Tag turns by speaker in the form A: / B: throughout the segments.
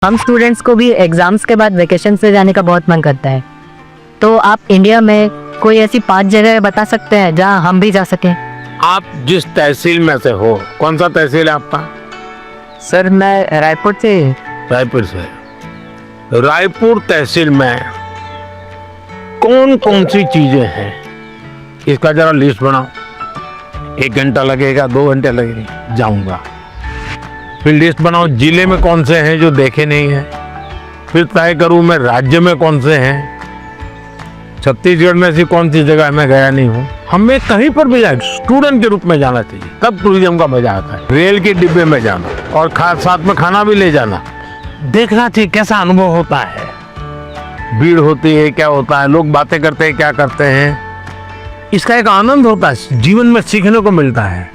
A: हम स्टूडेंट्स को भी एग्जाम्स के बाद वेकेशन से जाने का बहुत मन करता है, तो आप इंडिया में कोई ऐसी 5 जगह बता सकते हैं जहां हम भी जा सकें?
B: आप जिस तहसील में से हो, कौन सा तहसील है आपका?
A: सर मैं रायपुर से।
B: रायपुर से। रायपुर तहसील में कौन कौन सी चीजें हैं, इसका जरा लिस्ट बनाओ। 1 घंटा लगेगा, 2 घंटे लगेंगे, जाऊंगा। फिर लिस्ट बनाओ जिले में कौन से हैं जो देखे नहीं हैं, फिर तय करूं मैं राज्य में कौन से हैं, छत्तीसगढ़ में ऐसी कौन सी जगह मैं गया नहीं हूँ। हमें कहीं पर भी जाए स्टूडेंट के रूप में जाना चाहिए, तब टूरिज्म का मजा आता है। रेल के डिब्बे में जाना और साथ में खाना भी ले जाना, देखना चाहिए कैसा अनुभव होता है। भीड़ होती है, क्या होता है, लोग बातें करते हैं, क्या करते हैं, इसका एक आनंद होता है, जीवन में सीखने को मिलता है।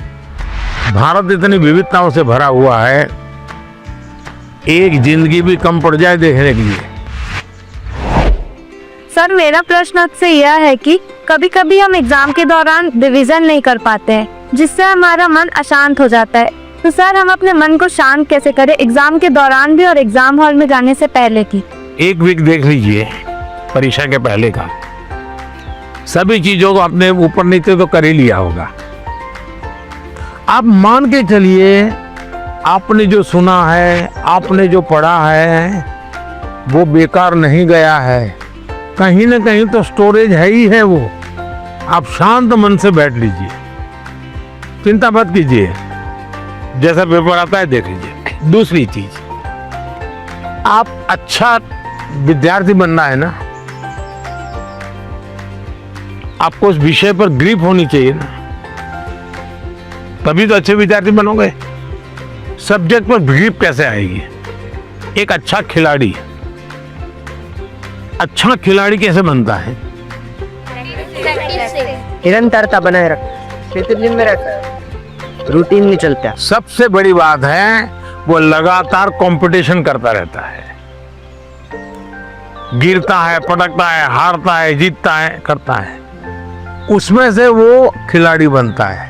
B: भारत इतनी विविधताओं से भरा हुआ है, एक जिंदगी भी कम पड़ जाए देखने के लिए।
C: सर मेरा प्रश्न आपसे यह है कि कभी कभी हम एग्जाम के दौरान रिवीजन नहीं कर पाते हैं, जिससे हमारा मन अशांत हो जाता है। तो सर हम अपने मन को शांत कैसे करें, एग्जाम के दौरान भी और एग्जाम हॉल में जाने से पहले की?
B: 1 वीक देख लीजिए परीक्षा के पहले का, सभी चीजों को अपने ऊपर नीचे तो कर ही लिया होगा। आप मान के चलिए आपने जो सुना है, आपने जो पढ़ा है, वो बेकार नहीं गया है, कहीं ना कहीं तो स्टोरेज है ही है वो। आप शांत मन से बैठ लीजिए, चिंता मत कीजिए, जैसा पेपर आता है देख लीजिए। दूसरी चीज, आप अच्छा विद्यार्थी बनना है ना, आपको उस विषय पर ग्रिप होनी चाहिए ना, तभी तो अच्छे विद्यार्थी बनोगे। सब्जेक्ट पर ग्रिप कैसे आएगी? एक अच्छा खिलाड़ी कैसे बनता है?
A: निरंतरता बनाए रख, डिसिप्लिन में रहता है, रूटीन में चलता है।
B: सबसे बड़ी बात है वो लगातार कंपटीशन करता रहता है, गिरता है, पटकता है, हारता है, जीतता है, करता है, उसमें से वो खिलाड़ी बनता है।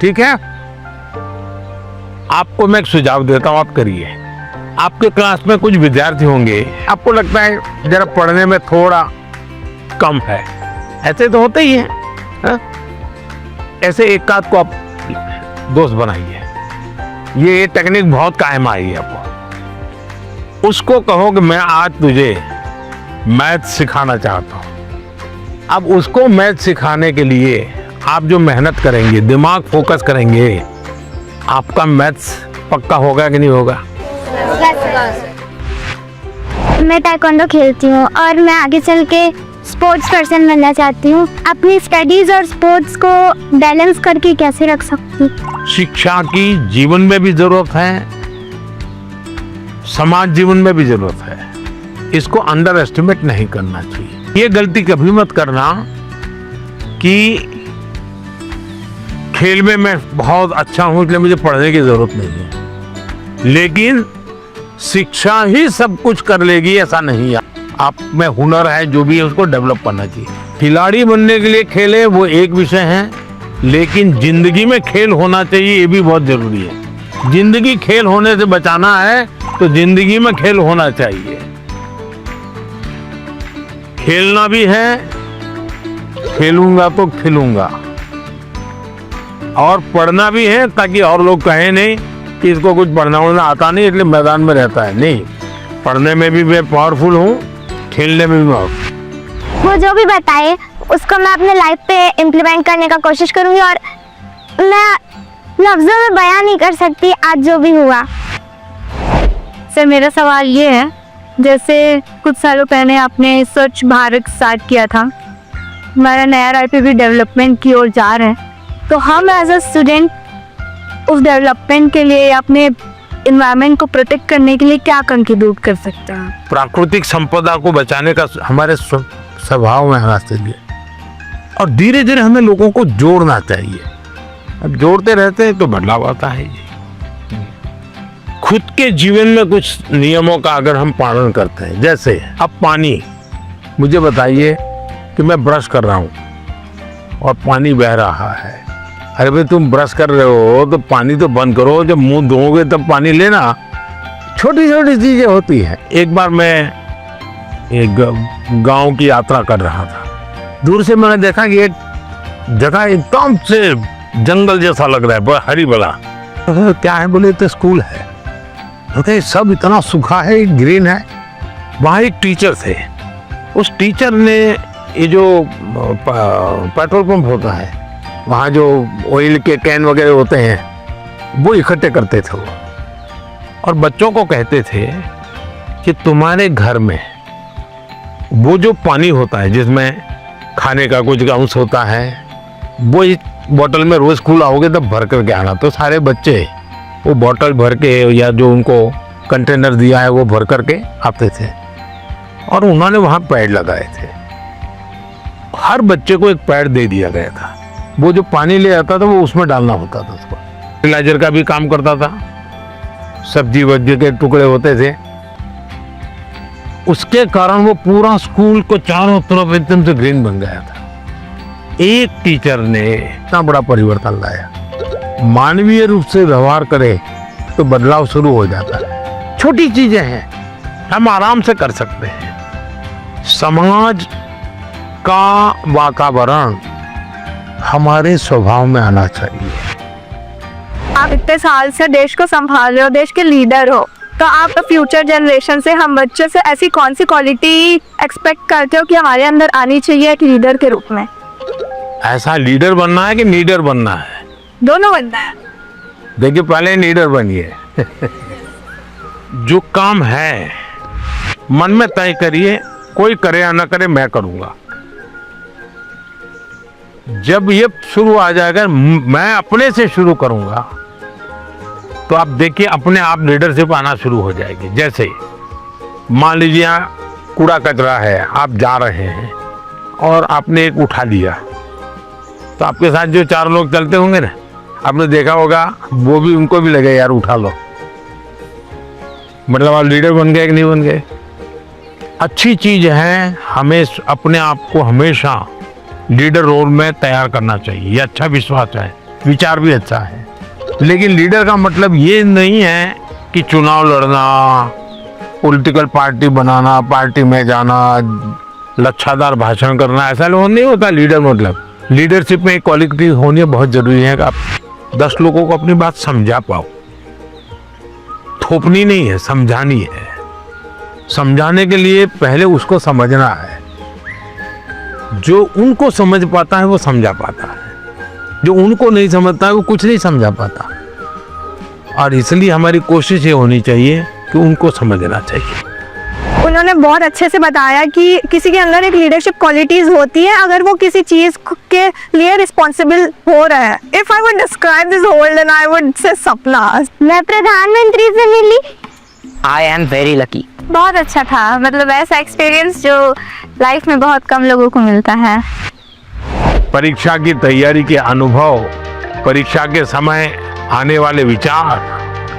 B: ठीक है, आपको मैं एक सुझाव देता हूं, आप करिए। आपके क्लास में कुछ विद्यार्थी होंगे, आपको लगता है जरा पढ़ने में थोड़ा कम है, ऐसे तो होते ही हैं, हा? ऐसे एक आध को आप दोस्त बनाइए, ये टेक्निक बहुत कायम आई है आपको। उसको कहो कि मैं आज तुझे मैथ सिखाना चाहता हूं। अब उसको मैथ सिखाने के लिए आप जो मेहनत करेंगे, दिमाग फोकस करेंगे, आपका मैथ्स पक्का होगा कि नहीं होगा?
D: मैं ताइक्वांडो खेलती हूँ और मैं आगे चल के स्पोर्ट्स पर्सन बनना चाहती हूँ। अपनी स्टडीज और स्पोर्ट्स को बैलेंस करके कैसे रख सकती हूँ?
B: शिक्षा की जीवन में भी जरूरत है, समाज जीवन में भी जरूरत है, इसको अंडर एस्टिमेट नहीं करना चाहिए। ये गलती कभी मत करना कि खेल में मैं बहुत अच्छा हूं इसलिए मुझे पढ़ने की जरूरत नहीं है, लेकिन शिक्षा ही सब कुछ कर लेगी ऐसा नहीं है। आप में हुनर है, जो भी है उसको डेवलप करना चाहिए। खिलाड़ी बनने के लिए खेले वो एक विषय है, लेकिन जिंदगी में खेल होना चाहिए, ये भी बहुत जरूरी है। जिंदगी खेल होने से बचाना है तो जिंदगी में खेल होना चाहिए। खेलना भी है, खेलूंगा तो खिलूंगा, और पढ़ना भी है ताकि और लोग कहें नहीं कि इसको कुछ पढ़ना उड़ना आता नहीं इसलिए मैदान में रहता है। नहीं, पढ़ने में भी मैं पावरफुल हूँ, खेलने में भी पावरफुल।
D: वो जो भी बताए उसको मैं अपने लाइफ पे इम्प्लीमेंट करने का कोशिश करूँगी, और मैं लफ्ज़ों में बयान नहीं कर सकती आज जो भी हुआ।
C: सर मेरा सवाल ये है, जैसे कुछ सालों पहले आपने स्वच्छ भारत स्टार्ट किया था, हमारा नया रायपुर भी डेवलपमेंट की ओर जा रहा है, तो हम एज अ स्टूडेंट उस डेवलपमेंट के लिए, अपने एनवायरनमेंट को प्रोटेक्ट करने के लिए क्या कंट्रीब्यूट कर सकते हैं?
B: प्राकृतिक संपदा को बचाने का हमारे स्वभाव में होना चाहिए, और धीरे धीरे हमें लोगों को जोड़ना चाहिए। अब जोड़ते रहते हैं तो बदलाव आता है। खुद के जीवन में कुछ नियमों का अगर हम पालन करते हैं, जैसे अब पानी, मुझे बताइए कि मैं ब्रश कर रहा हूँ और पानी बह रहा है, अरे भाई तुम ब्रश कर रहे हो तो पानी तो बंद करो, जब मुंह धोओगे तब पानी लेना, छोटी छोटी चीजें होती हैं। एक बार मैं एक गांव की यात्रा कर रहा था, दूर से मैंने देखा कि एक जगह एकदम से जंगल जैसा लग रहा है, बड़ा हरी भरा। क्या है बोले तो स्कूल है। ओके, सब इतना सूखा है, ग्रीन है। वहाँ एक टीचर थे, उस टीचर ने ये जो पेट्रोल पंप होता है, वहाँ जो ऑयल के कैन वगैरह होते हैं वो इकट्ठे करते थे वो, और बच्चों को कहते थे कि तुम्हारे घर में वो जो पानी होता है जिसमें खाने का कुछ अंश होता है, वो इस बोतल में रोज स्कूल आओगे तब भर करके आना। तो सारे बच्चे वो बोतल भर के या जो उनको कंटेनर दिया है वो भर करके आते थे, और उन्होंने वहाँ पेड़ लगाए थे। हर बच्चे को एक पेड़ दे दिया गया था। वो जो पानी ले आता था वो उसमें डालना होता था। उसको फर्टिलाइजर का भी काम करता था, सब्जी वब्जी के टुकड़े होते थे। उसके कारण वो पूरा स्कूल को चारों तरफ एकदम से ग्रीन बन गया था। एक टीचर ने इतना बड़ा परिवर्तन लाया। मानवीय रूप से व्यवहार करे तो बदलाव शुरू हो जाता है। छोटी चीजें हैं, हम आराम से कर सकते हैं। समाज का वातावरण हमारे स्वभाव में आना चाहिए।
C: आप इतने साल से देश को संभाल रहे हो, देश के लीडर हो, तो आप फ्यूचर जनरेशन से, हम बच्चों से ऐसी कौन सी क्वालिटी एक्सपेक्ट करते हो कि हमारे अंदर आनी चाहिए एक लीडर के रूप में?
B: ऐसा लीडर बनना है कि लीडर बनना है?
C: दोनों बनना है।
B: देखिए, पहले लीडर बनिए। जो काम है मन में तय करिए, कोई करे या ना करे मैं करूंगा। जब ये शुरू आ जाएगा, मैं अपने से शुरू करूंगा, तो आप देखिए अपने आप लीडरशिप आना शुरू हो जाएगी। जैसे मान लीजिए कूड़ा कचरा है, आप जा रहे हैं और आपने एक उठा लिया, तो आपके साथ जो 4 लोग चलते होंगे ना, आपने देखा होगा वो भी, उनको भी लगे यार उठा लो। मतलब आप लीडर बन गए कि नहीं बन गए? अच्छी चीज है, हमें अपने आप को हमेशा लीडर रोल में तैयार करना चाहिए। ये अच्छा विश्वास है, विचार भी अच्छा है। लेकिन लीडर का मतलब ये नहीं है कि चुनाव लड़ना, पॉलिटिकल पार्टी बनाना, पार्टी में जाना, लच्छादार भाषण करना, ऐसा नहीं होता लीडर। मतलब लीडरशिप में एक क्वालिटी होनी बहुत जरूरी है कि आप 10 लोगों को अपनी बात समझा पाओ। थोपनी नहीं है, समझानी है। समझाने के लिए पहले उसको समझना है। जो उनको समझ पाता है वो समझा पाता है, जो उनको नहीं समझता है वो कुछ नहीं समझा पाता। और इसलिए हमारी कोशिश ये होनी चाहिए कि उनको समझना चाहिए।
C: उन्होंने बहुत अच्छे से बताया कि किसी के अंदर एक लीडरशिप क्वालिटीज होती है अगर वो किसी चीज के लिए रिस्पॉन्सिबल हो रहा है। If I would describe this world and I would say सपना।
D: मैं प्रधानमंत्री से मिली।
A: I am very lucky.
C: बहुत अच्छा था, मतलब ऐसा एक्सपीरियंस जो लाइफ में बहुत कम लोगों को मिलता है।
B: परीक्षा की तैयारी के अनुभव, परीक्षा के समय आने वाले विचार,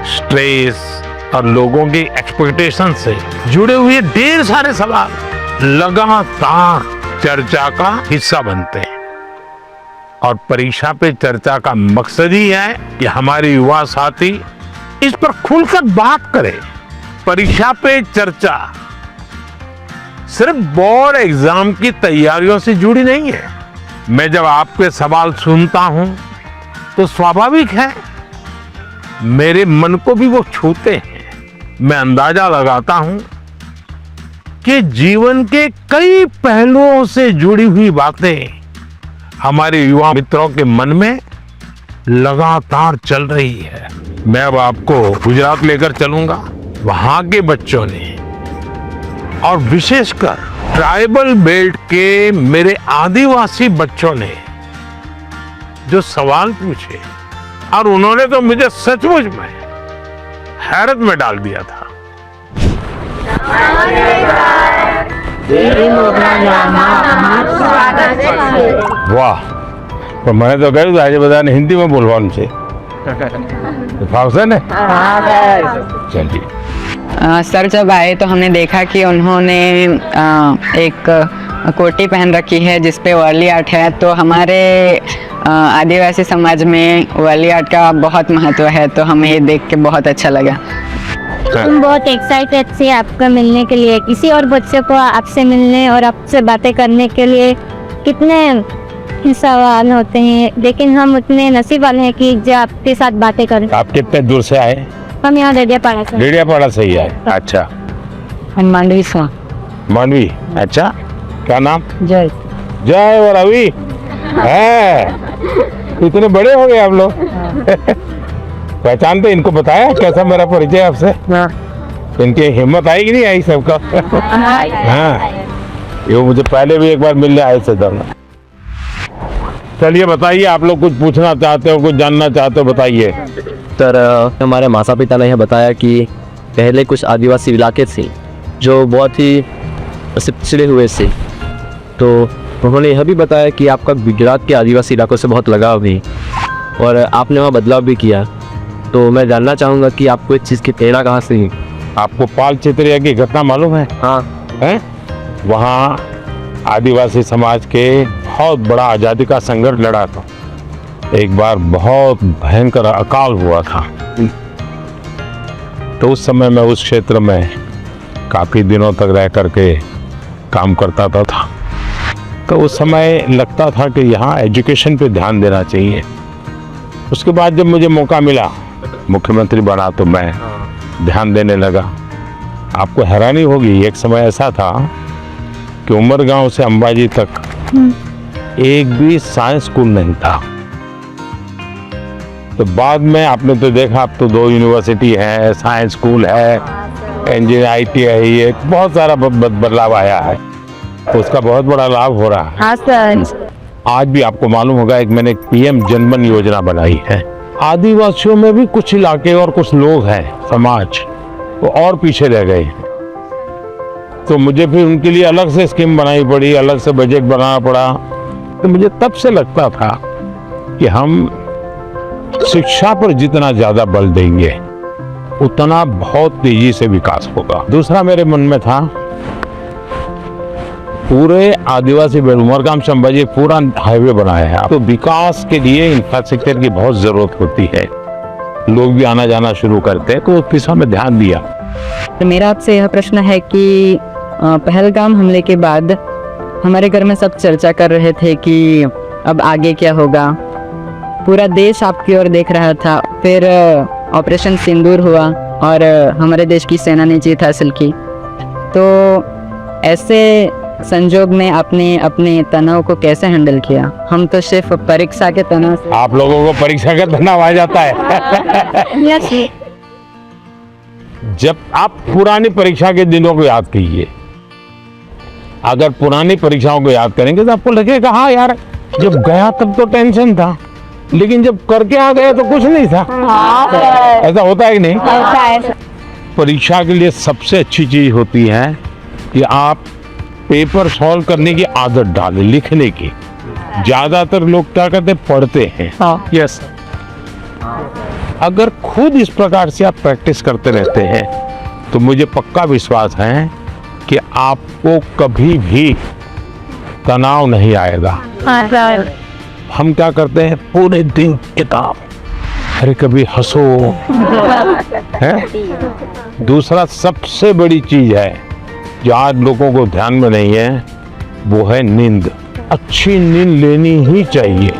B: स्ट्रेस और लोगों की एक्सपेक्टेशन से जुड़े हुए ढेर सारे सवाल लगातार चर्चा का हिस्सा बनते हैं। और परीक्षा पे चर्चा का मकसद ही है कि हमारे युवा साथी इस पर खुलकर बात करें। परीक्षा पे चर्चा सिर्फ बोर्ड एग्जाम की तैयारियों से जुड़ी नहीं है। मैं जब आपके सवाल सुनता हूं तो स्वाभाविक है मेरे मन को भी वो छूते हैं। मैं अंदाजा लगाता हूं कि जीवन के कई पहलुओं से जुड़ी हुई बातें हमारे युवा मित्रों के मन में लगातार चल रही है। मैं अब आपको गुजरात लेकर चलूंगा। वहां के बच्चों ने और विशेषकर ट्राइबल बेल्ट के मेरे आदिवासी बच्चों ने जो सवाल पूछे, और उन्होंने तो मुझे सचमुच में हैरत में डाल दिया था। वाह, तो मैंने तो કહ્યું આજે બધાને હિન્દીમાં બોલવાનું છે। ફાવશે ને? चलिए।
E: सर जब आए तो हमने देखा कि उन्होंने एक कोटी पहन रखी है जिस पे वर्ली आर्ट है। तो हमारे आदिवासी समाज में वर्ली आर्ट का बहुत महत्व है, तो हमें ये देख के बहुत अच्छा लगा।
D: हम बहुत एक्साइटेड थे आपको मिलने के लिए। किसी और बच्चे को आपसे मिलने और आपसे बातें करने के लिए कितने सवाल होते हैं, लेकिन हम उतने नसीब वाले हैं कि जो आपके साथ बातें करें।
B: आप कितने दूर से आए?
D: हम यहाँ डेडियापाड़ा से।
B: डेडियापाड़ा से ही आए। अच्छा,
E: मांडवी से।
B: मानवी। अच्छा, क्या नाम?
E: जय।
B: जय और रवि है। इतने बड़े हो गए आप लोग। पहचानते? इनको बताया कैसा मेरा परिचय आपसे? इनकी हिम्मत आई कि नहीं आई सबका? हाँ, ये मुझे पहले भी एक बार मिलने आए थे दोनों। चलिए बताइए, आप लोग कुछ पूछना चाहते हो, कुछ जानना चाहते हो, बताइए।
F: सर हमारे माता पिता ने यह बताया कि पहले कुछ आदिवासी इलाके थे जो बहुत ही पिछड़े हुए थे, तो उन्होंने यह भी बताया कि आपका गुजरात के आदिवासी इलाकों से बहुत लगाव है और आपने वहाँ बदलाव भी किया। तो मैं जानना चाहूँगा कि आपको इस चीज़ की प्रेरणा कहाँ से है?
B: आपको पाल चित्रिया की घटना मालूम है?
F: हाँ।
B: है? वहाँ आदिवासी समाज के बहुत बड़ा आज़ादी का संघर्ष लड़ा था। एक बार बहुत भयंकर अकाल हुआ था, तो उस समय मैं उस क्षेत्र में काफ़ी दिनों तक रह करके काम करता था। तो उस समय लगता था कि यहाँ एजुकेशन पे ध्यान देना चाहिए। उसके बाद जब मुझे मौका मिला, मुख्यमंत्री बना, तो मैं ध्यान देने लगा। आपको हैरानी होगी, एक समय ऐसा था कि उमरगांव से अंबाजी तक एक भी साइंस स्कूल नहीं था। तो बाद में आपने तो देखा, अब तो 2 यूनिवर्सिटी है, साइंस स्कूल है, इंजीनियर ITI है, बहुत सारा बदलाव आया है। तो उसका बहुत बड़ा लाभ हो रहा है।
C: हाँ सर।
B: आज भी आपको मालूम होगा, एक मैंने PM जनमन योजना बनाई है। आदिवासियों में भी कुछ इलाके और कुछ लोग हैं, समाज वो और पीछे रह गए। तो मुझे फिर उनके लिए अलग से स्कीम बनानी पड़ी, अलग से बजट बनाना पड़ा। तो मुझे तब से लगता था कि हम शिक्षा पर जितना ज्यादा बल देंगे उतना बहुत तेजी से विकास होगा। दूसरा मेरे मन में था, पूरे आदिवासी बेल्ट उमरगाम से अंबाजी पूरा हाईवे बनाया है, तो विकास के लिए इंफ्रास्ट्रक्चर की बहुत जरूरत होती है। लोग भी आना जाना शुरू करते हैं, तो उस दिशा में ध्यान दिया।
E: तो मेरा आपसे यह प्रश्न है कि पहलगाम हमले के बाद हमारे घर में सब चर्चा कर रहे थे कि अब आगे क्या होगा। पूरा देश आपकी ओर देख रहा था। फिर ऑपरेशन सिंदूर हुआ और हमारे देश की सेना ने जीत हासिल की। तो ऐसे संजोग में आपने अपने तनाव को कैसे हैंडल किया? हम तो सिर्फ परीक्षा के तनाव से।
B: आप लोगों को परीक्षा का तनाव आ जाता है। जब आप पुरानी परीक्षा के दिनों को याद कीजिए, अगर पुरानी परीक्षाओं को याद करेंगे तो आपको लगेगा हाँ यार, जब गया तब तो टेंशन था, लेकिन जब करके आ गए तो कुछ नहीं था। ऐसा होता है कि नहीं? परीक्षा के लिए सबसे अच्छी चीज होती है कि आप पेपर सॉल्व करने की आदत डालें, लिखने की। ज्यादातर लोग क्या करते, पढ़ते हैं। यस, अगर खुद इस प्रकार से आप प्रैक्टिस करते रहते हैं तो मुझे पक्का विश्वास है कि आपको कभी भी तनाव नहीं आएगा। हम क्या करते हैं, पूरे दिन किताब, अरे कभी हंसो है। दूसरा सबसे बड़ी चीज है जो आज लोगों को ध्यान में नहीं है, वो है नींद। अच्छी नींद लेनी ही चाहिए।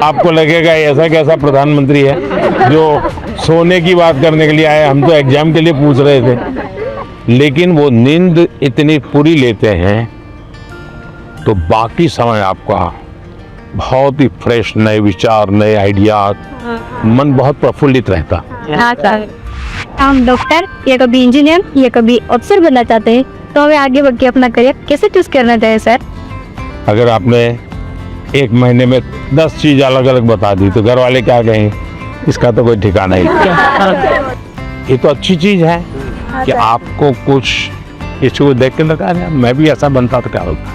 B: आपको लगेगा ऐसा कैसा प्रधानमंत्री है जो सोने की बात करने के लिए आए, हम तो एग्जाम के लिए पूछ रहे थे। लेकिन वो नींद इतनी पूरी लेते हैं तो बाकी समय आपका बहुत ही फ्रेश, नए विचार, नए आइडियाज, मन बहुत प्रफुल्लित रहता।
C: हाँ सर। हम डॉक्टर या कभी इंजीनियर या कभी अफसर बनना चाहते हैं, तो हमें आगे बढ़ के अपना करियर कैसे चूज करना चाहिए सर?
B: अगर आपने एक महीने में 10 चीज अलग अलग बता दी तो घर वाले क्या कहें, इसका तो कोई ठिकाना नहीं। ये तो अच्छी चीज है कि आपको कुछ किसी को देख के लगा मैं भी ऐसा बनता तो क्या होता।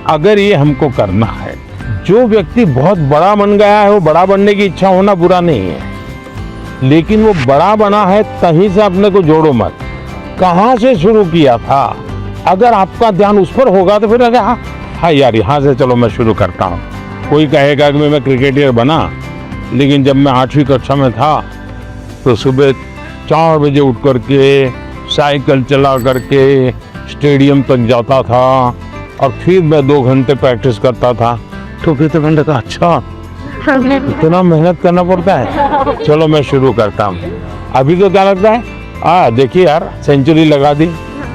B: अगर ये हमको करना है, जो व्यक्ति बहुत बड़ा बन गया है वो बड़ा बनने की इच्छा होना बुरा नहीं है, लेकिन वो बड़ा बना है तहीं से अपने को जोड़ो मत। कहाँ से शुरू किया था, अगर आपका ध्यान उस पर होगा तो फिर अगर हाँ यार यहाँ से चलो मैं शुरू करता हूँ। कोई कहेगा कि मैं क्रिकेटर बना, लेकिन जब मैं 8वीं कक्षा में था तो सुबह 4 बजे उठ करके साइकिल चला करके स्टेडियम तक जाता था और फिर मैं 2 घंटे प्रैक्टिस करता था। तो फिर तो मैंने कहा अच्छा इतना मेहनत करना पड़ता है, चलो मैं शुरू करता हूँ। अभी तो क्या लगता है देखिए यार सेंचुरी लगा दी,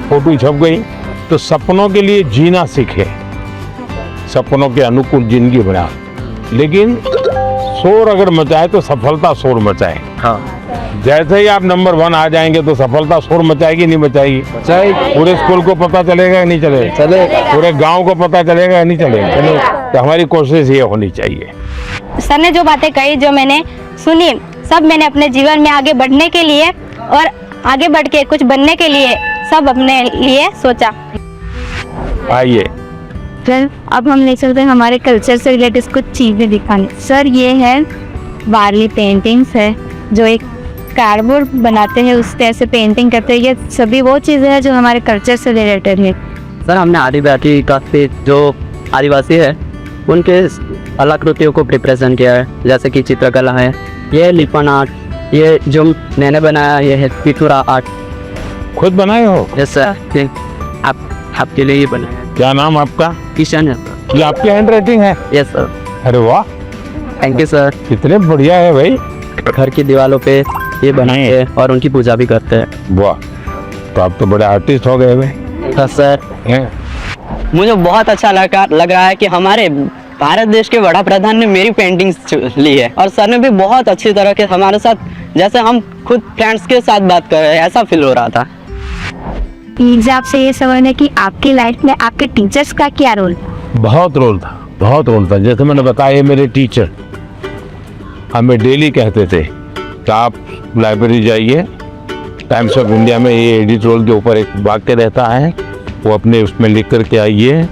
B: फोटो छप गई। तो सपनों के लिए जीना सीखे, सपनों के अनुकूल जिंदगी बना, लेकिन शोर अगर मचाए तो सफलता शोर मचाए।
F: हाँ
B: जैसे ही आप नंबर 1 आ जाएंगे तो सफलता शोर मचाएगी नहीं मचाएगी? पूरे स्कूल को पता चलेगा नहीं चलेगा? पूरे गांव को पता चलेगा नहीं चलेगा? तो हमारी कोशिश ये होनी चाहिए।
D: सर ने जो बातें कही, जो मैंने सुनी, सब मैंने अपने जीवन में आगे बढ़ने के लिए और आगे बढ़ के कुछ बनने के लिए सब अपने लिए सोचा।
B: आइए
C: सर अब हम ले चलते हैं हमारे कल्चर से रिलेटेड कुछ चीज़ें दिखाने। सर ये है वारली पेंटिंग्स है, जो एक कार्डबोर्ड बनाते हैं उससे ऐसे पेंटिंग करते हैं। ये सभी वो चीज़ें हैं जो हमारे कल्चर से रिलेटेड है।
F: सर हमने आदिवासी काफ़ी जो आदिवासी है उनके कलाकृतियों को रिप्रेजेंट किया है, जैसे कि चित्रकला है, ये लिपन आर्ट, ये जो मैंने बनाया ये है पिथुरा आर्ट।
B: खुद बनाए हो?
F: यस सर, आपके लिए ये बनाया है।
B: क्या नाम आपका?
F: किशन है सर।
B: ये आपकी हैंड राइटिंग है?
F: Yes sir.
B: अरे वाह,
F: थैंक यू सर।
B: कितने बढ़िया है भाई।
F: घर की दीवारों पे ये बनाते हैं और उनकी पूजा भी करते हैं।
B: वाह, तो आप तो बड़े आर्टिस्ट हो गए भाई।
F: हाँ सर,
B: हैं?
G: मुझे बहुत अच्छा लग रहा है कि हमारे भारत देश के वड़ा प्रधान ने मेरी पेंटिंग्स ली है और सर ने भी बहुत अच्छी तरह के हमारे साथ, जैसे हम खुद फ्रेंड्स के साथ बात कर रहे हैं, ऐसा फील हो रहा था।
C: प्लीज आपसे ये समझना कि आपकी लाइफ में आपके टीचर्स का क्या रोल?
B: बहुत रोल था, बहुत रोल था। जैसे मैंने बताया मेरे टीचर हमें डेली कहते थे कि आप लाइब्रेरी जाइए, टाइम्स ऑफ इंडिया में ये एडिटोरियल के ऊपर एक वाक्य रहता है, वो अपने उसमें लिख करके आइए,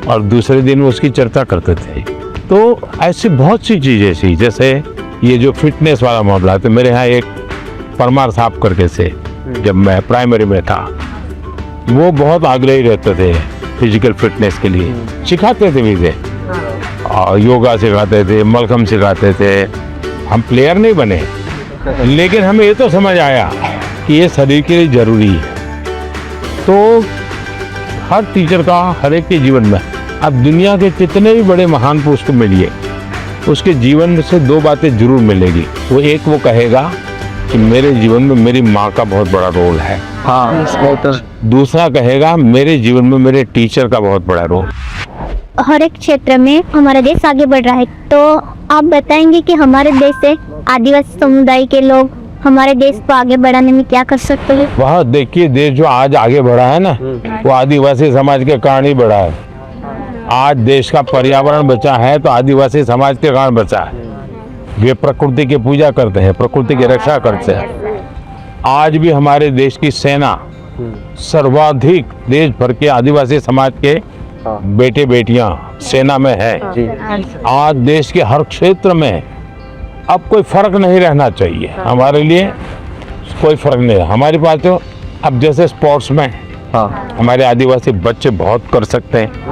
B: और दूसरे दिन वो उसकी चर्चा करते थे। तो ऐसी बहुत सी चीज़ें थी, जैसे ये जो फिटनेस वाला मामला है, तो मेरे यहाँ एक परमार साहब करके से, जब मैं प्राइमरी में था, वो बहुत आग्रही रहते थे फिजिकल फिटनेस के लिए, सिखाते थे भी थे, और योगा सिखाते थे, मलखम सिखाते थे। हम प्लेयर नहीं बने, लेकिन हमें ये तो समझ आया कि ये शरीर के लिए ज़रूरी है। तो हर टीचर का हर एक के जीवन में, अब दुनिया के जितने भी बड़े महान पुरुष को मिलिए, उसके जीवन में से 2 बातें जरूर मिलेगी। वो एक वो कहेगा कि मेरे जीवन में मेरी माँ का बहुत बड़ा रोल है।
F: हाँ तो
B: दूसरा कहेगा मेरे जीवन में मेरे टीचर का बहुत बड़ा रोल।
D: हर एक क्षेत्र में हमारा देश आगे बढ़ रहा है, तो आप बताएंगे कि हमारे देश से आदिवासी समुदाय के लोग हमारे देश को आगे बढ़ाने में क्या कर सकते हैं?
B: वह देखिए, देश जो आज आगे बढ़ा है ना, वो आदिवासी समाज के कारण ही बढ़ा है। आज देश का पर्यावरण बचा है तो आदिवासी समाज के कारण बचा है। वे प्रकृति की पूजा करते हैं, प्रकृति की रक्षा करते हैं। आज भी हमारे देश की सेना सर्वाधिक देश भर के आदिवासी समाज के बेटे बेटियां सेना में है। आज देश के हर क्षेत्र में अब कोई फर्क नहीं रहना चाहिए, हमारे लिए कोई फर्क नहीं है। हमारे पास तो अब जैसे स्पोर्ट्स में हमारे आदिवासी बच्चे बहुत कर सकते हैं।